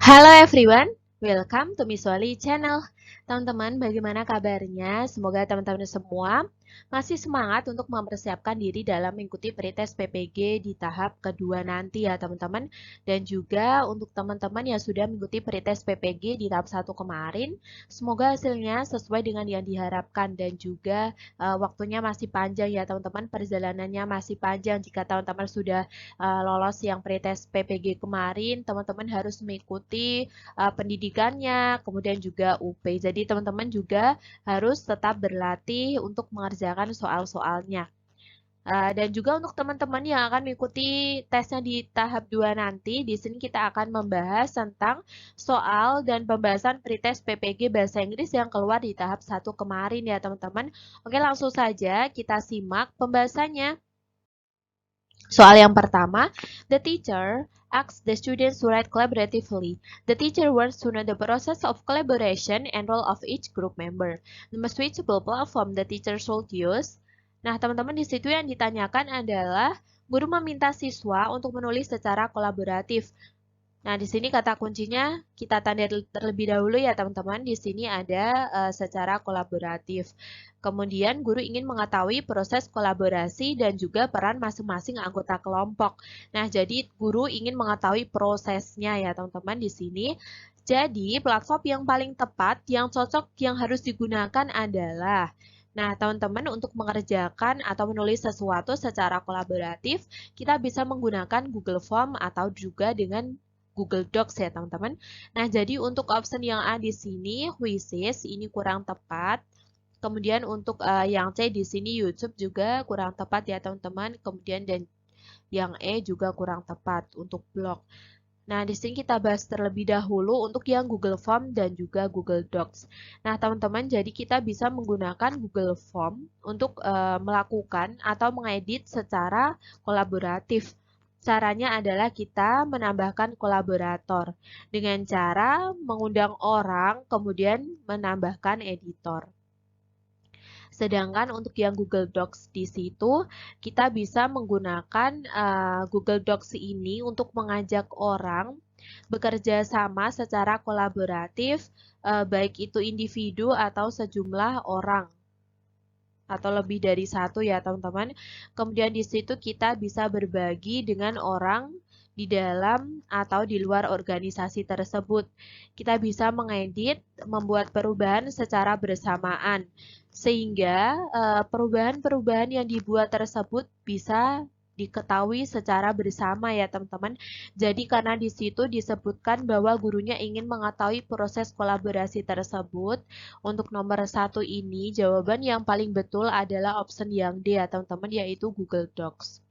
Halo everyone, welcome to Miss Wali Channel. Teman-teman, bagaimana kabarnya? Semoga teman-teman semua masih semangat untuk mempersiapkan diri dalam mengikuti pretest PPG di tahap kedua nanti ya teman-teman. Dan juga untuk teman-teman yang sudah mengikuti pretest PPG di tahap 1 kemarin, semoga hasilnya sesuai dengan yang diharapkan dan juga waktunya masih panjang ya teman-teman. Perjalanannya masih panjang jika teman-teman sudah lolos yang pretest PPG kemarin, teman-teman harus mengikuti pendidikannya, kemudian juga UP. Jadi teman-teman juga harus tetap berlatih untuk mengerjakan soal-soalnya. Dan juga untuk teman-teman yang akan mengikuti tesnya di tahap 2 nanti, di sini kita akan membahas tentang soal dan pembahasan pretest PPG Bahasa Inggris yang keluar di tahap 1 kemarin ya teman-teman. Oke, langsung saja kita simak pembahasannya. Soal yang pertama, the teacher asks the students to write collaboratively. The teacher wants to know the process of collaboration and role of each group member. The most suitable platform the teacher should use. Nah, teman-teman di situ yang ditanyakan adalah guru meminta siswa untuk menulis secara kolaboratif. Nah, di sini kata kuncinya kita tanda terlebih dahulu ya teman-teman. Di sini ada secara kolaboratif. Kemudian guru ingin mengetahui proses kolaborasi dan juga peran masing-masing anggota kelompok. Nah, jadi guru ingin mengetahui prosesnya ya teman-teman di sini. Jadi, platform yang paling tepat, yang cocok, yang harus digunakan adalah Nah, teman-teman untuk mengerjakan atau menulis sesuatu secara kolaboratif, kita bisa menggunakan Google Form atau juga dengan Google Docs ya teman-teman. Nah, jadi untuk option yang A di sini, Quizzes, ini kurang tepat. Kemudian untuk yang C di sini YouTube juga kurang tepat ya teman-teman. Kemudian dan yang E juga kurang tepat untuk blog. Nah, di sini kita bahas terlebih dahulu untuk yang Google Form dan juga Google Docs. Nah, teman-teman, jadi kita bisa menggunakan Google Form untuk melakukan atau mengedit secara kolaboratif. Caranya adalah kita menambahkan kolaborator dengan cara mengundang orang, kemudian menambahkan editor. Sedangkan untuk yang Google Docs di situ, kita bisa menggunakan Google Docs ini untuk mengajak orang bekerja sama secara kolaboratif, baik itu individu atau sejumlah orang atau lebih dari satu ya teman-teman. Kemudian di situ kita bisa berbagi dengan orang di dalam atau di luar organisasi tersebut. Kita bisa mengedit, membuat perubahan secara bersamaan sehingga perubahan-perubahan yang dibuat tersebut bisa diketahui secara bersama ya teman-teman. Jadi karena di situ disebutkan bahwa gurunya ingin mengetahui proses kolaborasi tersebut, untuk nomor satu ini, jawaban yang paling betul adalah option yang D ya teman-teman, yaitu Google Docs.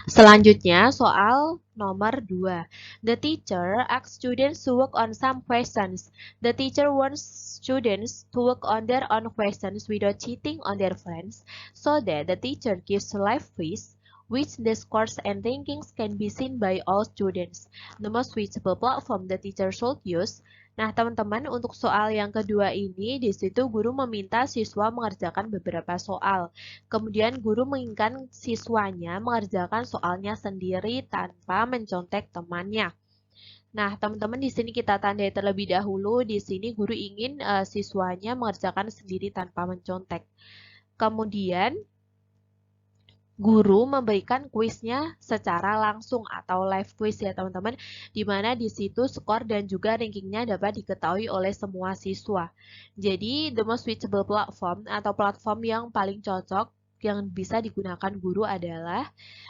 Selanjutnya, soal nomor 2. The teacher asks students to work on some questions. The teacher wants students to work on their own questions without cheating on their friends, so that the teacher gives live quiz which the scores and rankings can be seen by all students. The most suitable platform the teacher should use. Nah, teman-teman, untuk soal yang kedua ini, di situ guru meminta siswa mengerjakan beberapa soal. Kemudian guru menginginkan siswanya mengerjakan soalnya sendiri tanpa mencontek temannya. Nah, teman-teman di sini kita tandai terlebih dahulu. Di sini guru ingin siswanya mengerjakan sendiri tanpa mencontek. Kemudian guru memberikan kuisnya secara langsung atau live quiz ya teman-teman, di mana di situ skor dan juga rankingnya dapat diketahui oleh semua siswa. Jadi the most suitable platform atau platform yang paling cocok yang bisa digunakan guru adalah,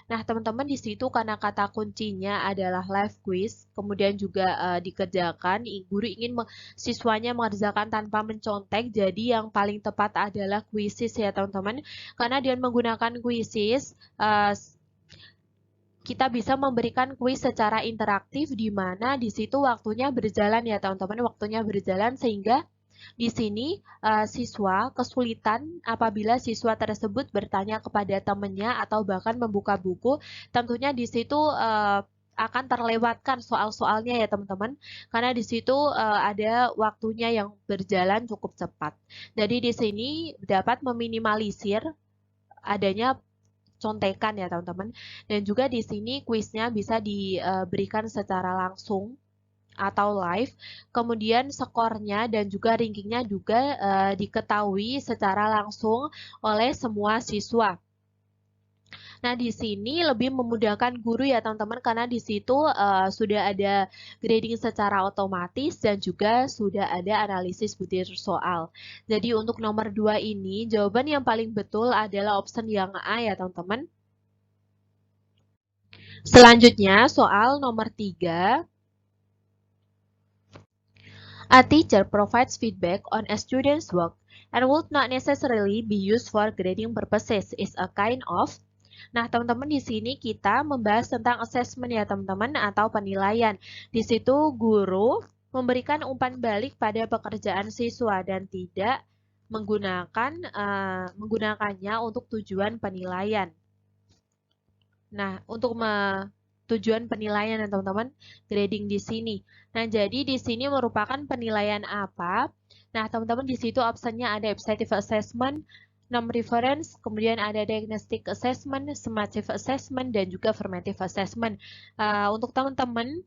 nah teman-teman di situ karena kata kuncinya adalah live quiz, kemudian juga dikerjakan, guru ingin siswanya mengerjakan tanpa mencontek, jadi yang paling tepat adalah quizzes ya teman-teman, karena dengan menggunakan quizzes kita bisa memberikan kuis secara interaktif di mana di situ waktunya berjalan ya teman-teman, waktunya berjalan sehingga di sini siswa kesulitan apabila siswa tersebut bertanya kepada temannya atau bahkan membuka buku, tentunya di situ akan terlewatkan soal-soalnya ya teman-teman, karena di situ ada waktunya yang berjalan cukup cepat. Jadi di sini dapat meminimalisir adanya contekan ya teman-teman. Dan juga di sini kuisnya bisa diberikan secara langsung atau live, kemudian skornya dan juga rankingnya juga diketahui secara langsung oleh semua siswa. Nah, di sini lebih memudahkan guru ya teman-teman karena di situ sudah ada grading secara otomatis dan juga sudah ada analisis butir soal. Jadi untuk nomor 2 ini jawaban yang paling betul adalah option yang A ya teman-teman. Selanjutnya soal nomor 3. A teacher provides feedback on a student's work and would not necessarily be used for grading purposes is a kind of. Nah, teman-teman di sini kita membahas tentang assessment ya teman-teman atau penilaian. Di situ guru memberikan umpan balik pada pekerjaan siswa dan tidak menggunakannya untuk tujuan penilaian. Nah, untuk tujuan penilaian ya teman-teman, grading di sini. Nah, jadi di sini merupakan penilaian apa? Nah, teman-teman di situ optionnya ada objective assessment, non-reference, kemudian ada diagnostic assessment, summative assessment, dan juga formative assessment. Untuk teman-teman,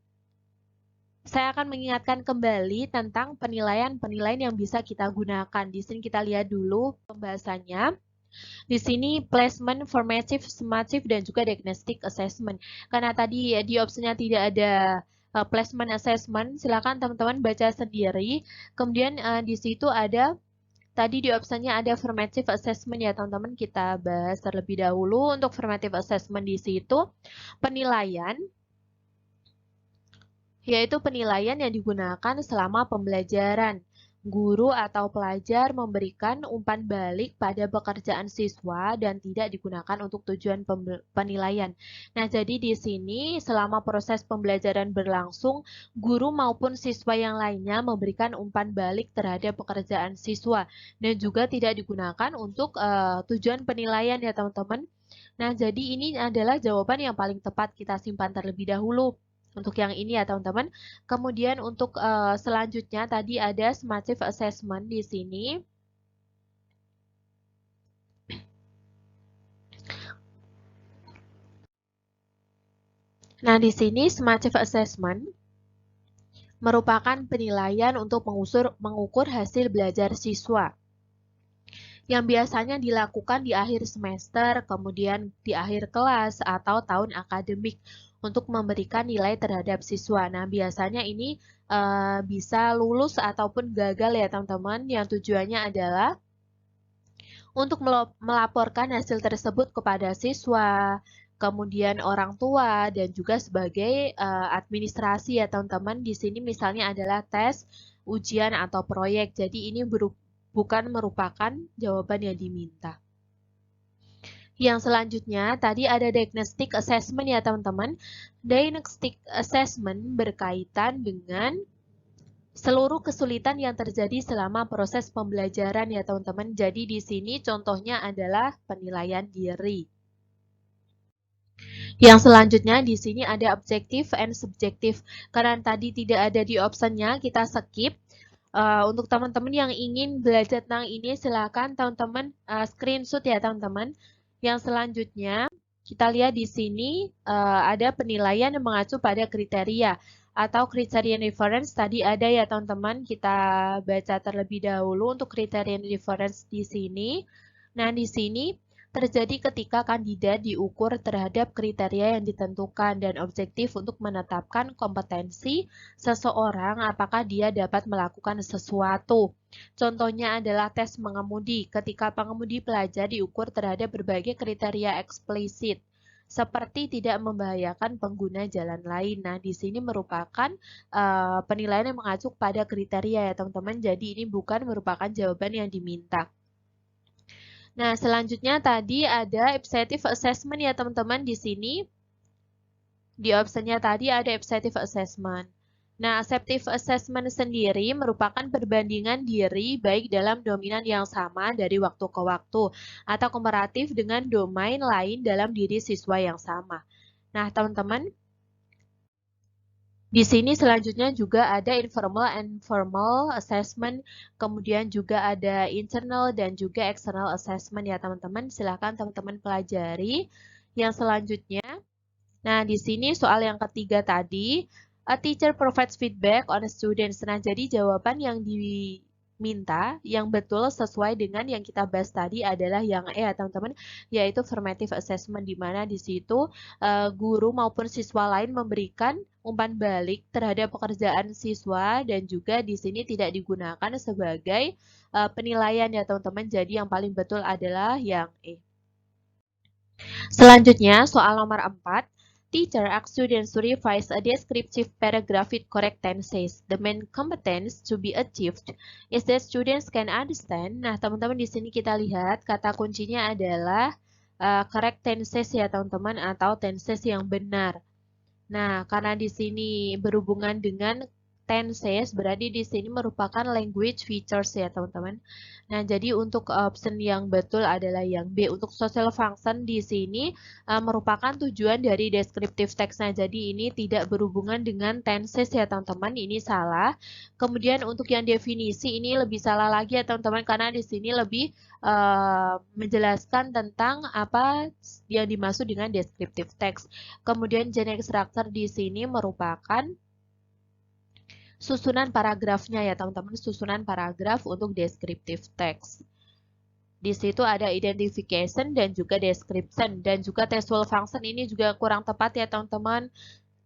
saya akan mengingatkan kembali tentang penilaian-penilaian yang bisa kita gunakan. Di sini kita lihat dulu pembahasannya. Di sini placement, formative, summative, dan juga diagnostic assessment. Karena tadi di opsinya tidak ada placement assessment, silakan teman-teman baca sendiri. Kemudian di situ ada, tadi di opsinya ada formative assessment ya teman-teman, kita bahas terlebih dahulu. Untuk formative assessment di situ, penilaian, yaitu penilaian yang digunakan selama pembelajaran. Guru atau pelajar memberikan umpan balik pada pekerjaan siswa dan tidak digunakan untuk tujuan penilaian. Nah, jadi di sini selama proses pembelajaran berlangsung, guru maupun siswa yang lainnya memberikan umpan balik terhadap pekerjaan siswa dan juga tidak digunakan untuk tujuan penilaian ya teman-teman. Nah, jadi ini adalah jawaban yang paling tepat, kita simpan terlebih dahulu. Untuk yang ini ya teman-teman. Kemudian untuk selanjutnya tadi ada summative assessment di sini. Nah, di sini summative assessment merupakan penilaian untuk mengukur hasil belajar siswa yang biasanya dilakukan di akhir semester, kemudian di akhir kelas atau tahun akademik untuk memberikan nilai terhadap siswa. Nah, biasanya ini bisa lulus ataupun gagal ya teman-teman, yang tujuannya adalah untuk melaporkan hasil tersebut kepada siswa, kemudian orang tua, dan juga sebagai administrasi ya teman-teman. Di sini misalnya adalah tes, ujian, atau proyek. Jadi ini bukan merupakan jawaban yang diminta. Yang selanjutnya, tadi ada diagnostic assessment ya teman-teman. Diagnostic assessment berkaitan dengan seluruh kesulitan yang terjadi selama proses pembelajaran ya teman-teman. Jadi di sini contohnya adalah penilaian diri. Yang selanjutnya di sini ada objektif and subjektif. Karena tadi tidak ada di optionnya, kita skip. Untuk teman-teman yang ingin belajar tentang ini, silakan teman-teman screenshot ya teman-teman. Yang selanjutnya, kita lihat di sini ada penilaian yang mengacu pada kriteria atau criterion reference. Tadi ada ya teman-teman, kita baca terlebih dahulu untuk criterion reference di sini. Nah, di sini terjadi ketika kandidat diukur terhadap kriteria yang ditentukan dan objektif untuk menetapkan kompetensi seseorang apakah dia dapat melakukan sesuatu. Contohnya adalah tes mengemudi. Ketika pengemudi pelajar diukur terhadap berbagai kriteria eksplisit, seperti tidak membahayakan pengguna jalan lain. Nah, di sini merupakan penilaian yang mengacu pada kriteria ya teman-teman. Jadi ini bukan merupakan jawaban yang diminta. Nah, selanjutnya tadi ada objective assessment ya teman-teman di sini. Di optionnya tadi ada objective assessment. Nah, objective assessment sendiri merupakan perbandingan diri baik dalam dominan yang sama dari waktu ke waktu atau komparatif dengan domain lain dalam diri siswa yang sama. Nah, teman-teman, Di sini selanjutnya juga ada informal and formal assessment, kemudian juga ada internal dan juga external assessment ya teman-teman. Silahkan teman-teman pelajari. Yang selanjutnya, nah di sini soal yang ketiga tadi, a teacher provides feedback on a student. Nah, jadi jawaban yang diminta yang betul sesuai dengan yang kita bahas tadi adalah yang E ya teman-teman, yaitu formative assessment, di mana di situ guru maupun siswa lain memberikan umpan balik terhadap pekerjaan siswa dan juga di sini tidak digunakan sebagai penilaian ya teman-teman. Jadi yang paling betul adalah yang E. Selanjutnya, soal nomor 4. Teacher asks students to revise a descriptive paragraph with correct tenses. The main competence to be achieved is that students can understand. Nah, teman-teman di sini kita lihat kata kuncinya adalah correct tenses ya teman-teman, atau tenses yang benar. Nah, karena di sini berhubungan dengan tenses, berarti di sini merupakan language features ya teman-teman. Nah, jadi untuk option yang betul adalah yang B. Untuk social function di sini merupakan tujuan dari descriptive text. Nah, jadi ini tidak berhubungan dengan tenses ya teman-teman. Ini salah. Kemudian untuk yang definisi ini lebih salah lagi ya teman-teman, karena di sini lebih menjelaskan tentang apa yang dimaksud dengan descriptive text. Kemudian generic structure di sini merupakan susunan paragrafnya ya teman-teman, susunan paragraf untuk descriptive text. Di situ ada identification dan juga description, dan juga textual function ini juga kurang tepat ya teman-teman.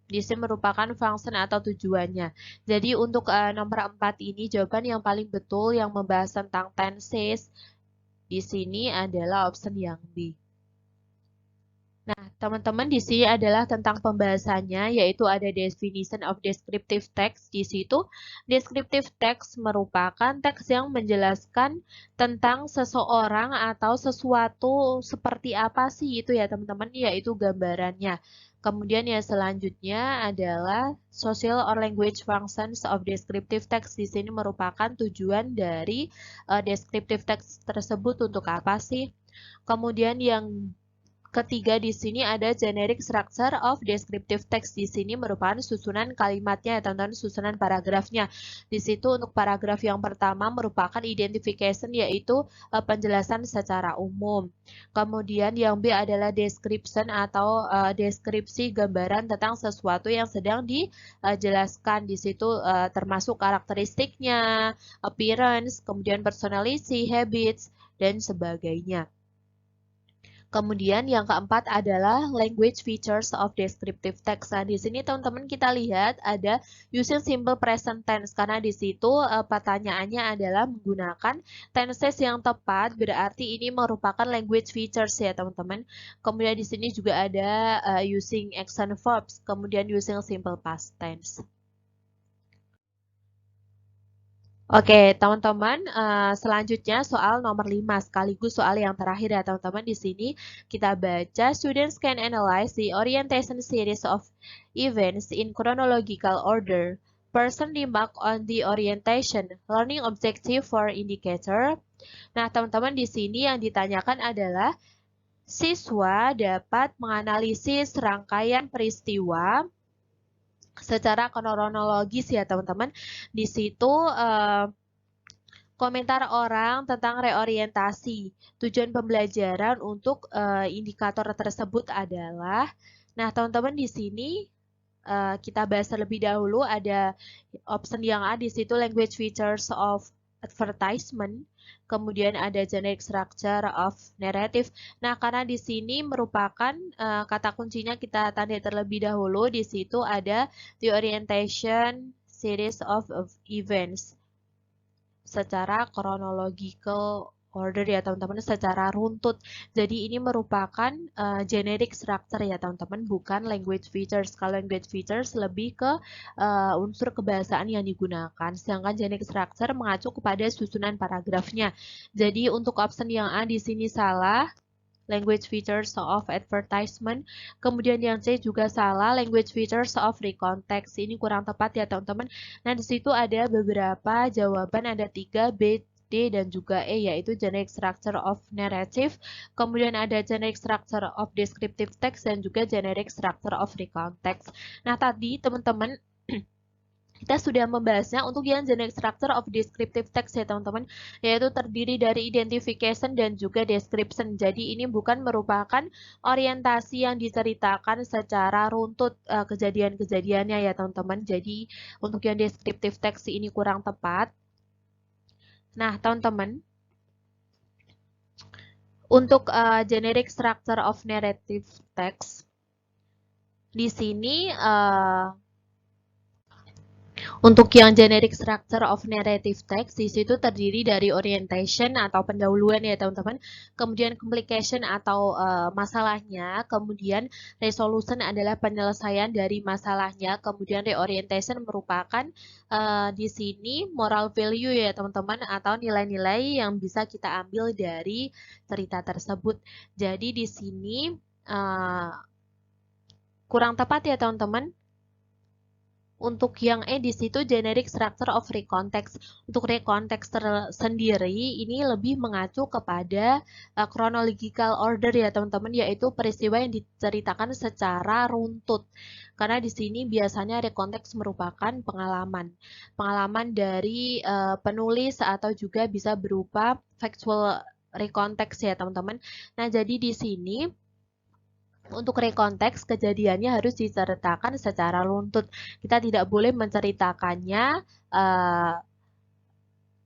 Di sini merupakan function atau tujuannya. Jadi untuk nomor 4 ini jawaban yang paling betul yang membahas tentang tenses di sini adalah option yang B. Nah, teman-teman di sini adalah tentang pembahasannya, yaitu ada definition of descriptive text. Di situ, descriptive text merupakan teks yang menjelaskan tentang seseorang atau sesuatu seperti apa sih itu ya teman-teman, yaitu gambarannya. Kemudian yang selanjutnya adalah social or language functions of descriptive text. Di sini merupakan tujuan dari descriptive text tersebut untuk apa sih. Kemudian yang ketiga di sini ada generic structure of descriptive text. Di sini merupakan susunan kalimatnya ya teman-teman, susunan paragrafnya. Di situ untuk paragraf yang pertama merupakan identification, yaitu penjelasan secara umum. Kemudian yang B adalah description atau deskripsi gambaran tentang sesuatu yang sedang dijelaskan. Di situ termasuk karakteristiknya, appearance, kemudian personality, habits, dan sebagainya. Kemudian yang keempat adalah language features of descriptive text. Nah, di sini teman-teman kita lihat ada using simple present tense, karena di situ pertanyaannya adalah menggunakan tenses yang tepat, berarti ini merupakan language features ya teman-teman. Kemudian di sini juga ada using action verbs, kemudian using simple past tense. Oke, teman-teman, selanjutnya soal nomor 5 sekaligus soal yang terakhir ya teman-teman. Di sini kita baca, students can analyze the orientation series of events in chronological order. Person remark on the orientation, learning objective for indicator. Nah, teman-teman di sini yang ditanyakan adalah siswa dapat menganalisis rangkaian peristiwa secara kronologis ya teman-teman. Di situ komentar orang tentang reorientasi. Tujuan pembelajaran untuk indikator tersebut adalah, nah teman-teman di sini kita bahas terlebih dahulu, ada option yang A di situ language features of advertisement, kemudian ada generic structure of narrative. Nah, karena di sini merupakan kata kuncinya kita tanda terlebih dahulu, di situ ada the orientation series of events secara chronological order ya teman-teman, secara runtut. Jadi ini merupakan generic structure ya teman-teman, bukan language features. Kalau language features lebih ke unsur kebahasaan yang digunakan, sedangkan generic structure mengacu kepada susunan paragrafnya. Jadi untuk option yang A di sini salah, language features of advertisement. Kemudian yang C juga salah, language features of recontext. Ini kurang tepat ya teman-teman. Nah, di situ ada beberapa jawaban, ada 3, B, D, dan juga E, yaitu generic structure of narrative, kemudian ada generic structure of descriptive text, dan juga generic structure of recontext. Nah, tadi teman-teman Kita sudah membahasnya untuk yang generic structure of descriptive text ya teman-teman, yaitu terdiri dari identification dan juga description. Jadi ini bukan merupakan orientasi yang diceritakan secara runtut kejadian-kejadiannya ya teman-teman. Jadi untuk yang descriptive text ini kurang tepat. Nah teman-teman, untuk generic structure of narrative text, di sini untuk yang generic structure of narrative text, di situ terdiri dari orientation atau pendahuluan ya teman-teman, kemudian complication atau masalahnya, kemudian resolution adalah penyelesaian dari masalahnya, kemudian reorientation merupakan di sini moral value ya teman-teman, atau nilai-nilai yang bisa kita ambil dari cerita tersebut. Jadi di sini kurang tepat ya teman-teman. Untuk yang di situ generic structure of recontext. Untuk recontext sendiri ini lebih mengacu kepada chronological order ya teman-teman, yaitu peristiwa yang diceritakan secara runtut. Karena di sini biasanya recontext merupakan pengalaman dari penulis atau juga bisa berupa factual recontext ya teman-teman. Nah, jadi di sini untuk rekonteks, kejadiannya harus diceritakan secara runtut. Kita tidak boleh menceritakannya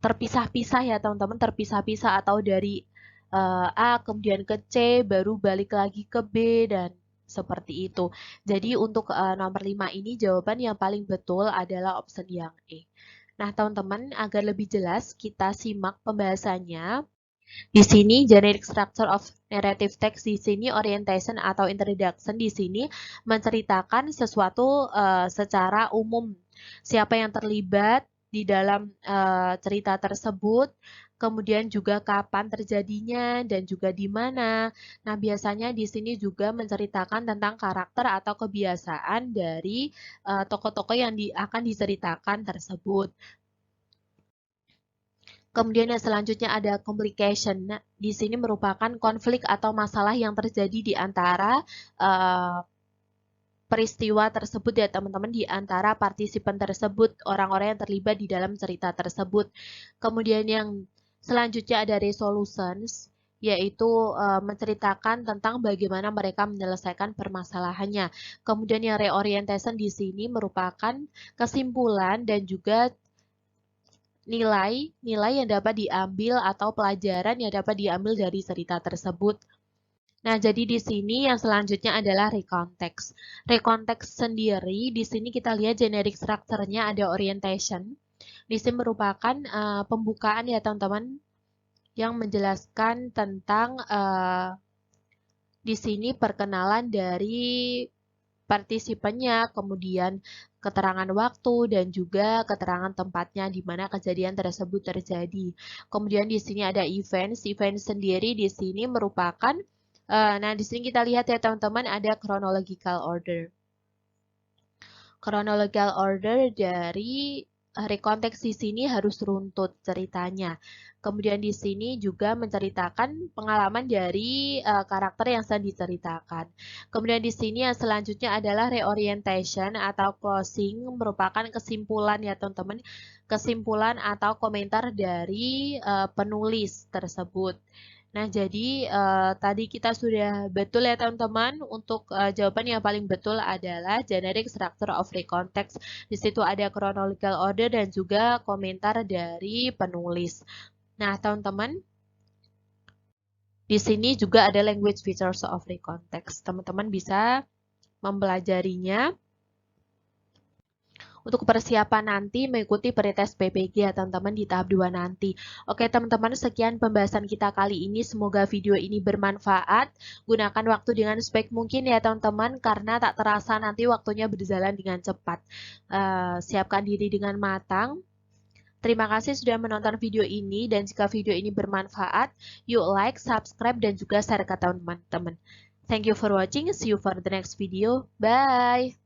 terpisah-pisah ya teman-teman, terpisah-pisah atau dari A kemudian ke C, baru balik lagi ke B, dan seperti itu. Jadi untuk nomor 5 ini jawaban yang paling betul adalah option yang E. Nah teman-teman, agar lebih jelas kita simak pembahasannya. Di sini generic structure of narrative text, di sini orientation atau introduction di sini menceritakan sesuatu secara umum. Siapa yang terlibat di dalam cerita tersebut, kemudian juga kapan terjadinya dan juga di mana. Nah, biasanya di sini juga menceritakan tentang karakter atau kebiasaan dari tokoh-tokoh yang akan diceritakan tersebut. Kemudian yang selanjutnya ada complication. Nah, di sini merupakan konflik atau masalah yang terjadi di antara peristiwa tersebut ya teman-teman, di antara partisipan tersebut, orang-orang yang terlibat di dalam cerita tersebut. Kemudian yang selanjutnya ada resolutions, yaitu menceritakan tentang bagaimana mereka menyelesaikan permasalahannya. Kemudian yang reorientation di sini merupakan kesimpulan dan juga nilai yang dapat diambil atau pelajaran yang dapat diambil dari cerita tersebut. Nah, jadi di sini yang selanjutnya adalah recontext. Recontext sendiri, di sini kita lihat generic structure-nya ada orientation. Di sini merupakan pembukaan ya teman-teman, yang menjelaskan tentang di sini perkenalan dari partisipannya, kemudian keterangan waktu dan juga keterangan tempatnya di mana kejadian tersebut terjadi. Kemudian di sini ada events. Events sendiri di sini merupakan nah di sini kita lihat ya teman-teman, ada chronological order. Chronological order dari rekonteks di sini harus runtut ceritanya. Kemudian di sini juga menceritakan pengalaman dari karakter yang sedang diceritakan. Kemudian di sini yang selanjutnya adalah reorientation atau closing, merupakan kesimpulan ya teman-teman, kesimpulan atau komentar dari penulis tersebut. Nah, jadi tadi kita sudah betul ya teman-teman, untuk jawaban yang paling betul adalah generic structure of recontext. Di situ ada chronological order dan juga komentar dari penulis. Nah, teman-teman, di sini juga ada language features of recontext. Teman-teman bisa mempelajarinya untuk persiapan nanti mengikuti pretest PPG ya teman-teman di tahap 2 nanti. Oke teman-teman, sekian pembahasan kita kali ini. Semoga video ini bermanfaat. Gunakan waktu dengan sebaik mungkin ya teman-teman, karena tak terasa nanti waktunya berjalan dengan cepat. Siapkan diri dengan matang. Terima kasih sudah menonton video ini, dan jika video ini bermanfaat, yuk like, subscribe, dan juga share ke teman-teman. Thank you for watching. See you for the next video. Bye!